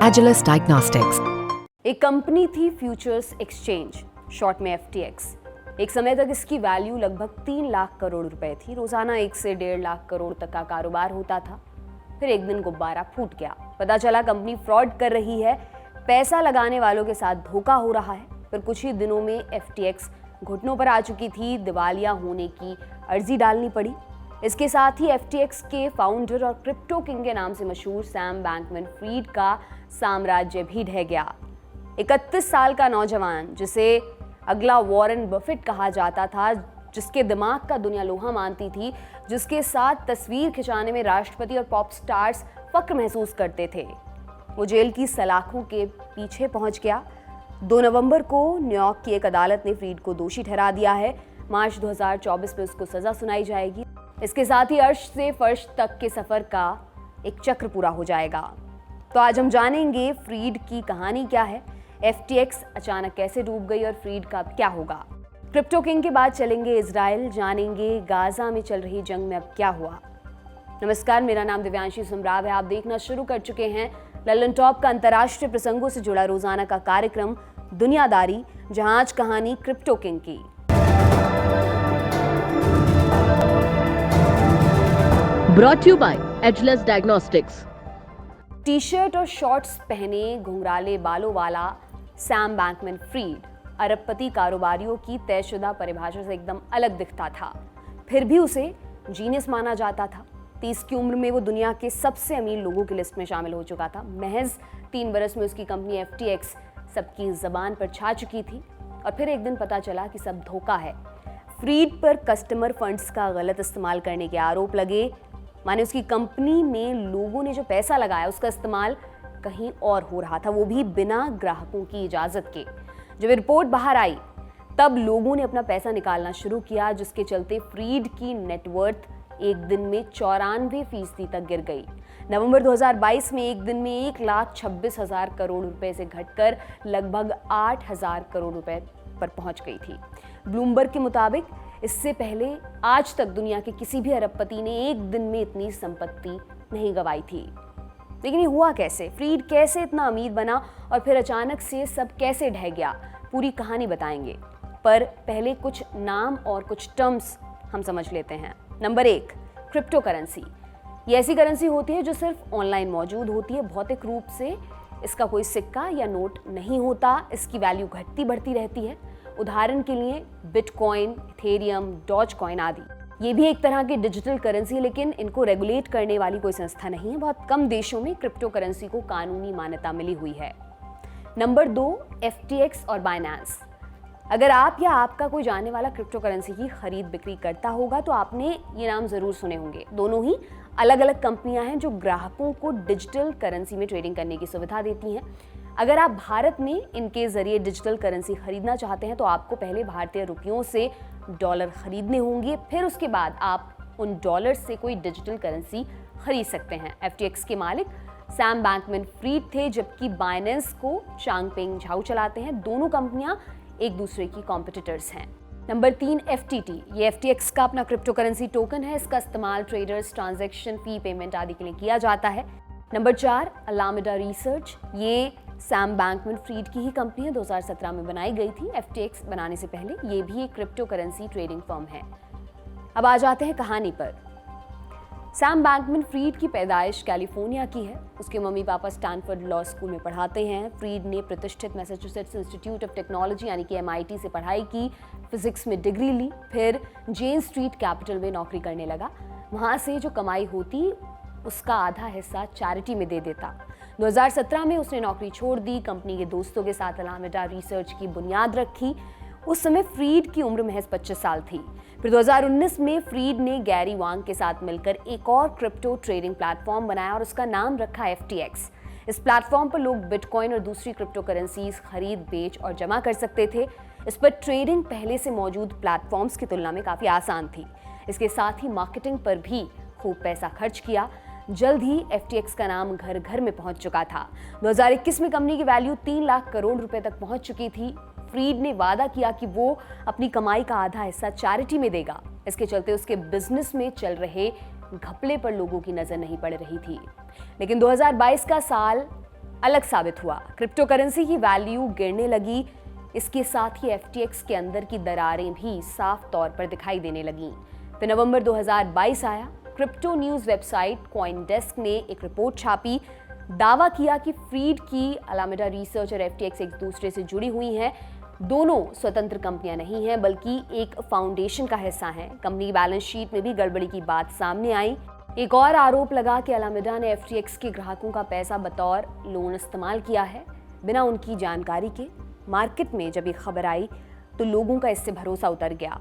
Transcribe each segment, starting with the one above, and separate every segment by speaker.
Speaker 1: Agilus Diagnostics।
Speaker 2: एक company थी futures exchange, short में FTX। एक समय तक इसकी वैल्यू लगभग 3 लाख करोड़ रुपए थी। रोजाना 1 से 1.5 लाख करोड़ तक का कारोबार होता था। फिर एक दिन गुब्बारा फूट गया। पता चला कंपनी फ्रॉड कर रही है, पैसा लगाने वालों के साथ धोखा हो रहा है। फिर कुछ ही दिनों में FTX घुटनों पर आ चुकी थी, दिवालिया होने की अर्जी डालनी पड़ी। इसके साथ ही FTX के फाउंडर और क्रिप्टो किंग के नाम से मशहूर सैम बैंकमैन-फ्रीड का साम्राज्य भी ढह गया। 31 साल का नौजवान, जिसे अगला वॉरेन बफेट कहा जाता था, जिसके दिमाग का दुनिया लोहा मानती थी, जिसके साथ तस्वीर खिंचाने में राष्ट्रपति और पॉप स्टार्स फक्र महसूस करते थे, वो जेल की सलाखों के पीछे पहुंच गया। 2 नवंबर को न्यूयॉर्क की एक अदालत ने फ्रीड को दोषी ठहरा दिया है। मार्च 2024 में उसको सजा सुनाई जाएगी। इसके साथ ही अर्श से फर्श तक के सफर का एक चक्र पूरा हो जाएगा। तो आज हम जानेंगे फ्रीड की कहानी क्या है, FTX अचानक कैसे डूब गई और फ्रीड का अब क्या होगा। क्रिप्टो किंग के बाद चलेंगे इजराइल, जानेंगे गाजा में चल रही जंग में अब क्या हुआ। नमस्कार, मेरा नाम दिव्यांशी सुमराव है। आप देखना शुरू कर चुके हैं लल्लन टॉप का अंतर्राष्ट्रीय प्रसंगों से जुड़ा रोजाना का कार्यक्रम दुनियादारी, जहां आज कहानी क्रिप्टो किंग की।
Speaker 3: Brought to you by Agilus Diagnostics।
Speaker 2: T shirt और शॉर्ट्स पहने घुंघराले बालों वाला सैम बैंकमैन-फ्रीड अरबपति कारोबारियों की तयशुदा परिभाषा से एकदम अलग दिखता था। फिर भी उसे जीनियस माना जाता था। 30 की उम्र में वो दुनिया के सबसे अमीर लोगों की लिस्ट में शामिल हो चुका था। महज 3 बरस में उसकी कंपनी FTX सबकी जबान पर छा चुकी थी। और फिर एक दिन पता चला कि सब धोखा है। फ्रीड पर कस्टमर फंड्स का गलत इस्तेमाल करने के आरोप लगे। माने उसकी कंपनी में लोगों ने जो पैसा लगाया उसका इस्तेमाल कहीं और हो रहा था, वो भी बिना ग्राहकों की इजाजत के। जब रिपोर्ट बाहर आई तब लोगों ने अपना पैसा निकालना शुरू किया, जिसके चलते फ्रीड की नेटवर्थ एक दिन में 94% तक गिर गई। नवंबर 2022 में एक दिन में 1,26,000 करोड़ रुपए से घटकर लगभग 8,000 करोड़ रुपए पर पहुंच गई थी। ब्लूमबर्ग के मुताबिक इससे पहले आज तक दुनिया के किसी भी अरबपति ने एक दिन में इतनी संपत्ति नहीं गंवाई थी। लेकिन ये हुआ कैसे? फ्रीड कैसे इतना अमीर बना और फिर अचानक से सब कैसे ढह गया? पूरी कहानी बताएंगे, पर पहले कुछ नाम और कुछ टर्म्स हम समझ लेते हैं। Number 1, crypto currency. ये ऐसी करेंसी होती है जो सिर्फ ऑनलाइन मौजूद होती है। भौतिक रूप से इसका कोई सिक्का या नोट नहीं होता। इसकी वैल्यू घटती बढ़ती रहती है। उदाहरण के लिए बिटकॉइन, इथेरियम, डॉज कॉइन आदि। ये भी एक तरह की डिजिटल करेंसी, लेकिन इनको रेगुलेट करने वाली कोई संस्था नहीं है। बहुत कम देशों में क्रिप्टो करेंसी को कानूनी मान्यता मिली हुई है। नंबर 2, FTX और बाइनेंस। अगर आप या आपका कोई जानने वाला क्रिप्टो करेंसी की खरीद बिक्री करता होगा तो आपने ये नाम जरूर सुने होंगे। दोनों ही अलग अलग कंपनियां हैं जो ग्राहकों को डिजिटल करेंसी में ट्रेडिंग करने की सुविधा देती हैं। अगर आप भारत में इनके जरिए डिजिटल करेंसी खरीदना चाहते हैं तो आपको पहले भारतीय रुपयों से डॉलर खरीदने होंगे, फिर उसके बाद आप उन डॉलर से कोई डिजिटल करेंसी खरीद सकते हैं। FTX के मालिक सैम बैंकमैन-फ्रीड थे, जबकि बाइनेंस को चांगपेंग झाओ चलाते हैं। दोनों कंपनियां एक दूसरे की कॉम्पिटिटर्स हैं। Number 3, FTT। ये FTX का अपना क्रिप्टो करेंसी टोकन है। इसका इस्तेमाल ट्रेडर्स, ट्रांजैक्शन फी, पेमेंट आदि के लिए किया जाता है। Number 4, Alameda research. ये सैम बैंकमैन-फ्रीड की ही कंपनी है, 2017 में बनाई गई थी। FTX बनाने से पहले ये भी एक क्रिप्टो करेंसी ट्रेडिंग फर्म है। अब आ जाते हैं कहानी पर। सैम बैंकमैन-फ्रीड की पैदाइश कैलिफोर्निया की है। उसके mummy papa Stanford law school में पढ़ाते हैं। फ्रीड ने प्रतिष्ठित मैसाचुसेट्स इंस्टीट्यूट ऑफ टेक्नोलॉजी यानी कि MIT से पढ़ाई की, फिजिक्स में डिग्री ली, फिर जेन स्ट्रीट कैपिटल में नौकरी करने लगा। वहाँ से जो कमाई होती उसका आधा हिस्सा चैरिटी में दे देता। 2017 में उसने नौकरी छोड़ दी, कंपनी के दोस्तों के साथ अलामेडा रिसर्च की बुनियाद रखी। उस समय फ्रीड की उम्र महज 25 साल थी। फिर 2019 में फ्रीड ने गैरी वांग के साथ मिलकर एक और क्रिप्टो ट्रेडिंग प्लेटफॉर्म बनाया और उसका नाम रखा FTX। इस प्लेटफॉर्म पर लोग बिटकॉइन और दूसरी क्रिप्टो करेंसीज खरीद, बेच और जमा कर सकते थे। इस पर ट्रेडिंग पहले से मौजूद प्लेटफॉर्म्स की तुलना में काफ़ी आसान थी। इसके साथ ही मार्केटिंग पर भी खूब पैसा खर्च किया। जल्द ही FTX का नाम घर घर में पहुंच चुका था। 2021 में कंपनी की वैल्यू 3 लाख करोड़ रुपए तक पहुंच चुकी थी। फ्रीड ने वादा किया कि वो अपनी कमाई का आधा हिस्सा चैरिटी में देगा। इसके चलते उसके बिजनेस में चल रहे घपले पर लोगों की नजर नहीं पड़ रही थी। लेकिन 2022 का साल अलग साबित हुआ। क्रिप्टो करेंसी की वैल्यू गिरने लगी। इसके साथ ही FTX के अंदर की दरारें भी साफ तौर पर दिखाई देने लगीं। फिर नवंबर 2022 आया। क्रिप्टो न्यूज़ वेबसाइट कॉइनडेस्क ने एक रिपोर्ट छापी, दावा किया कि फ्रीड की अलामेडा रिसर्च और FTX एक दूसरे से जुड़ी हुई हैं। दोनों स्वतंत्र कंपनियां नहीं हैं बल्कि एक फाउंडेशन का हिस्सा हैं। कंपनी की बैलेंस शीट में भी गड़बड़ी की बात सामने आई। एक और आरोप लगा कि अलामेडा ने FTX के ग्राहकों का पैसा बतौर लोन इस्तेमाल किया है बिना उनकी जानकारी के। मार्केट में जब ये खबर आई तो लोगों का इससे भरोसा उतर गया।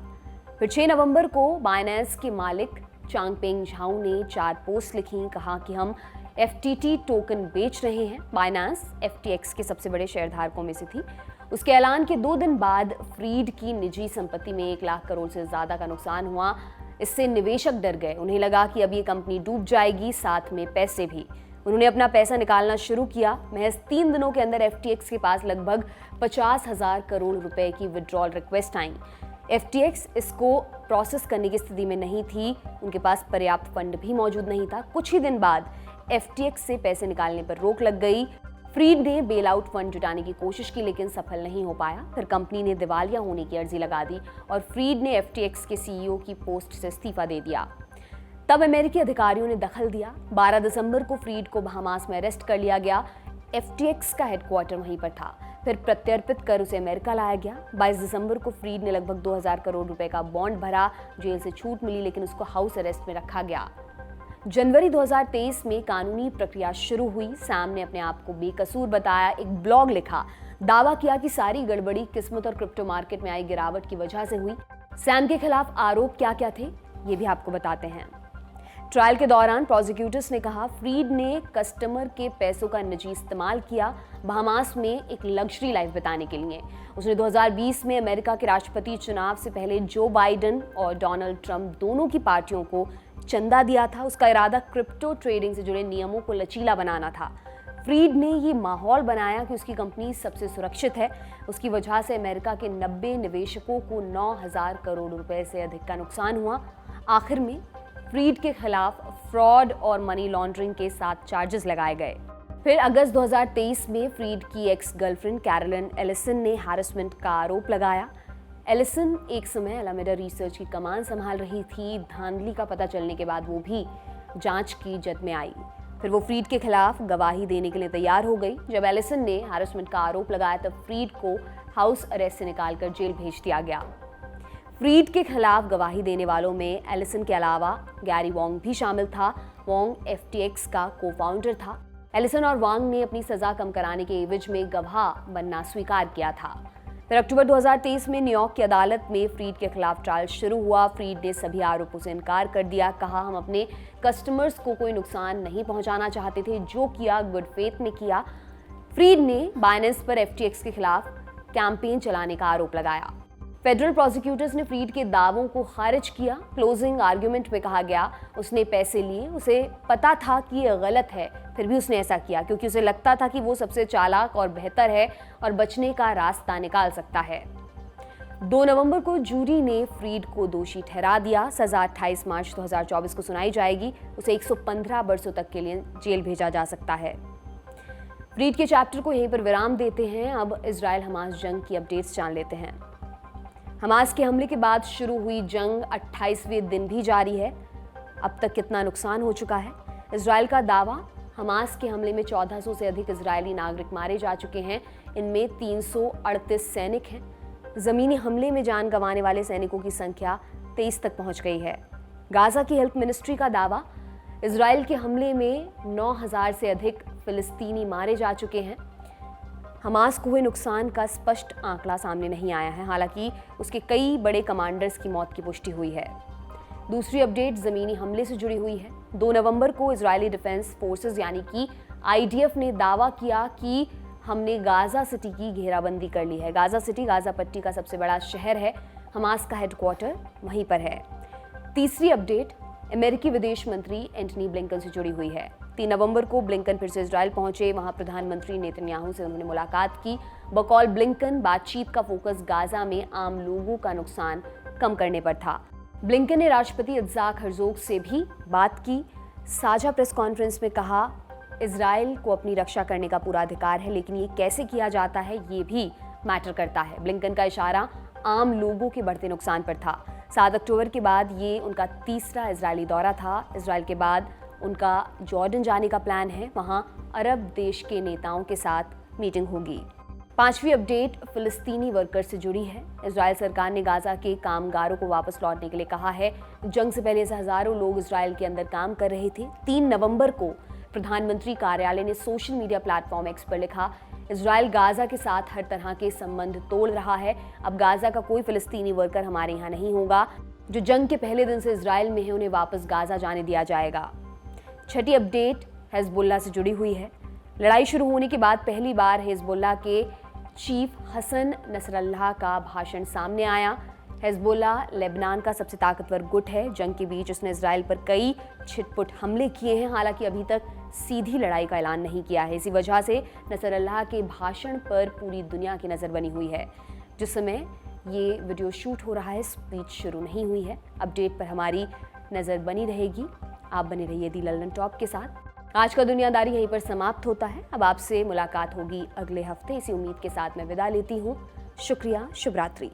Speaker 2: फिर 6 नवंबर को बाइनेंस के मालिक चांगपेंग झाओ ने 4 पोस्ट लिखी, कहा कि हम FTT टोकन बेच रहे हैं। बाइनेंस FTX के सबसे बड़े शेयरधारकों में से थी। उसके ऐलान के 2 दिन बाद फ्रीड की निजी संपत्ति में 1 लाख करोड़ से ज्यादा का नुकसान हुआ। इससे निवेशक डर गए। उन्हें लगा कि अब ये कंपनी डूब जाएगी, साथ में पैसे भी। उन्होंने अपना पैसा निकालना शुरू किया। महज 3 दिनों के अंदर FTX के पास लगभग 50,000 करोड़ रुपए की विड्रॉल रिक्वेस्ट आई। FTX इसको प्रोसेस करने की स्थिति में नहीं थी। उनके पास पर्याप्त फंड भी मौजूद नहीं था। कुछ ही दिन बाद FTX से पैसे निकालने पर रोक लग गई। फ्रीड ने बेल आउट फंड जुटाने की कोशिश की लेकिन सफल नहीं हो पाया। फिर कंपनी ने दिवालिया होने की अर्जी लगा दी और फ्रीड ने FTX के CEO की पोस्ट से इस्तीफा दे दिया। तब अमेरिकी अधिकारियों ने दखल दिया। 12 दिसंबर को फ्रीड को बहामास में अरेस्ट कर लिया गया। FTX का हेडक्वार्टर वहीं पर था। फिर प्रत्यर्पित कर उसे अमेरिका लाया गया। 22 दिसंबर को फ्रीड ने लगभग 2000 करोड़ रुपए का बॉन्ड भरा। जेल से छूट मिली लेकिन उसको हाउस अरेस्ट में रखा गया। जनवरी 2023 में कानूनी प्रक्रिया शुरू हुई। सैम ने अपने आप को बेकसूर बताया, एक ब्लॉग लिखा, दावा किया कि सारी गड़बड़ी किस्मत और क्रिप्टो मार्केट में आई गिरावट की वजह से हुई। सैम के खिलाफ आरोप क्या क्या थे ये भी आपको बताते हैं। ट्रायल के दौरान प्रोसिक्यूटर्स ने कहा फ्रीड ने कस्टमर के पैसों का निजी इस्तेमाल किया बहामास में एक लग्जरी लाइफ बिताने के लिए। उसने 2020 में अमेरिका के राष्ट्रपति चुनाव से पहले जो बाइडेन और डोनाल्ड ट्रंप दोनों की पार्टियों को चंदा दिया था। उसका इरादा क्रिप्टो ट्रेडिंग से जुड़े नियमों को लचीला बनाना था। फ्रीड ने ये माहौल बनाया कि उसकी कंपनी सबसे सुरक्षित है। उसकी वजह से अमेरिका के 90 निवेशकों को 9,000 करोड़ रुपए से अधिक का नुकसान हुआ। आखिर में फ्रीड के खिलाफ फ्रॉड और मनी लॉन्ड्रिंग के 7 चार्जेस लगाए गए। फिर अगस्त 2023 में फ्रीड की एक्स गर्लफ्रेंड कैरोलिन एलिसन ने हैरेसमेंट का आरोप लगाया। एलिसन एक समय अलामेडा रिसर्च की कमान संभाल रही थी। धांधली का पता चलने के बाद वो भी जांच की जद में आई। फिर वो फ्रीड के खिलाफ गवाही देने के लिए तैयार हो गई। जब एलिसन ने हैरेसमेंट का आरोप लगाया तब फ्रीड को हाउस अरेस्ट से निकालकर जेल भेज दिया गया। फ्रीड के खिलाफ गवाही देने वालों में एलिसन के अलावा गैरी वोंग भी शामिल था। वोंग FTX का को-फाउंडर था। एलिसन और वांग ने अपनी सजा कम कराने के एवज में गवाह बनना स्वीकार किया था। फिर अक्टूबर 2023 में न्यूयॉर्क की अदालत में फ्रीड के खिलाफ ट्रायल शुरू हुआ। फ्रीड ने सभी आरोपों से इनकार कर दिया। कहा, हम अपने कस्टमर्स को कोई नुकसान नहीं पहुंचाना चाहते थे, जो किया गुड फेथ ने किया। फ्रीड ने बाइनेंस पर FTX के खिलाफ कैंपेन चलाने का आरोप लगाया। फेडरल प्रोसिक्यूटर्स ने फ्रीड के दावों को खारिज किया। क्लोजिंग आर्ग्यूमेंट में कहा गया उसने पैसे लिए, उसे पता था कि ये गलत है, फिर भी उसने ऐसा किया क्योंकि उसे लगता था कि वो सबसे चालाक और बेहतर है और बचने का रास्ता निकाल सकता है। 2 नवंबर को जूरी ने फ्रीड को दोषी ठहरा दिया। सजा 28 मार्च 2024 को सुनाई जाएगी। उसे 115 वर्षों तक के लिए जेल भेजा जा सकता है। फ्रीड के चैप्टर को यहीं पर विराम देते हैं। अब इजराइल हमास जंग की अपडेट्स जान लेते हैं। हमास के हमले के बाद शुरू हुई जंग 28वें दिन भी जारी है। अब तक कितना नुकसान हो चुका है? इजराइल का दावा, हमास के हमले में 1400 से अधिक इजरायली नागरिक मारे जा चुके हैं। इनमें 338 सैनिक हैं। जमीनी हमले में जान गंवाने वाले सैनिकों की संख्या 23 तक पहुंच गई है। गाजा की हेल्थ मिनिस्ट्री का दावा, इजराइल के हमले में 9000 से अधिक फिलिस्तीनी मारे जा चुके हैं। हमास को हुए नुकसान का स्पष्ट आंकड़ा सामने नहीं आया है, हालांकि उसके कई बड़े कमांडर्स की मौत की पुष्टि हुई है। दूसरी अपडेट जमीनी हमले से जुड़ी हुई है। 2 नवंबर को इजरायली डिफेंस फोर्सेस यानी कि IDF ने दावा किया कि हमने गाजा सिटी की घेराबंदी कर ली है। गाजा सिटी गाजा पट्टी का सबसे बड़ा शहर है। हमास का हेडक्वार्टर वहीं पर है। तीसरी अपडेट अमेरिकी विदेश मंत्री एंटनी ब्लिंकन से जुड़ी हुई है। 3 नवंबर को ब्लिंकन फिर से इजराइल पहुंचे। वहां प्रधानमंत्री नेतन्याहू से उन्होंने मुलाकात की। बकौल ब्लिंकन बातचीत का फोकस गाजा में आम लोगों का नुकसान कम करने पर था। ब्लिंकन ने राष्ट्रपति इत्साक हर्जोग से भी बात की। साझा प्रेस कॉन्फ्रेंस में कहा, इजराइल को अपनी रक्षा करने का पूरा अधिकार है, लेकिन ये कैसे किया जाता है ये भी मैटर करता है। ब्लिंकन का इशारा आम लोगों के बढ़ते नुकसान पर था। 7 अक्टूबर के बाद ये उनका तीसरा इजरायली दौरा था। इजराइल के बाद उनका जॉर्डन जाने का प्लान है। वहाँ अरब देश के नेताओं के साथ मीटिंग होगी। 5वीं अपडेट फिलिस्तीनी वर्कर से जुड़ी है। इजराइल सरकार ने गाजा के कामगारों को वापस लौटने के लिए कहा है। जंग से पहले हजारों लोग इजराइल के अंदर काम कर रहे थे। 3 नवंबर को प्रधानमंत्री कार्यालय ने सोशल मीडिया प्लेटफॉर्म एक्स पर लिखा, इजराइल गाजा के साथ हर तरह के संबंध तोड़ रहा है। अब गाजा का कोई फिलिस्तीनी वर्कर हमारे यहाँ नहीं होगा। जो जंग के पहले दिन से इजराइल में है उन्हें वापस गाजा जाने दिया जाएगा। 6ठी अपडेट हिजबुल्लाह से जुड़ी हुई है। लड़ाई शुरू होने के बाद पहली बार हिजबुल्लाह के चीफ हसन नसरल्लाह का भाषण सामने आया। हिजबुल्लाह लेबनान का सबसे ताकतवर गुट है। जंग के बीच उसने इजराइल पर कई छिटपुट हमले किए हैं, हालांकि अभी तक सीधी लड़ाई का ऐलान नहीं किया है। इसी वजह से नसरल्लाह के भाषण पर पूरी दुनिया की नज़र बनी हुई है। जिस समय ये वीडियो शूट हो रहा है, स्पीच शुरू नहीं हुई है। अपडेट पर हमारी नज़र बनी रहेगी। आप बने रहिए दी लल्लन टॉप के साथ। आज का दुनियादारी यहीं पर समाप्त होता है। अब आपसे मुलाकात होगी अगले हफ्ते। इसी उम्मीद के साथ मैं विदा लेती हूँ। शुक्रिया, शुभ रात्रि।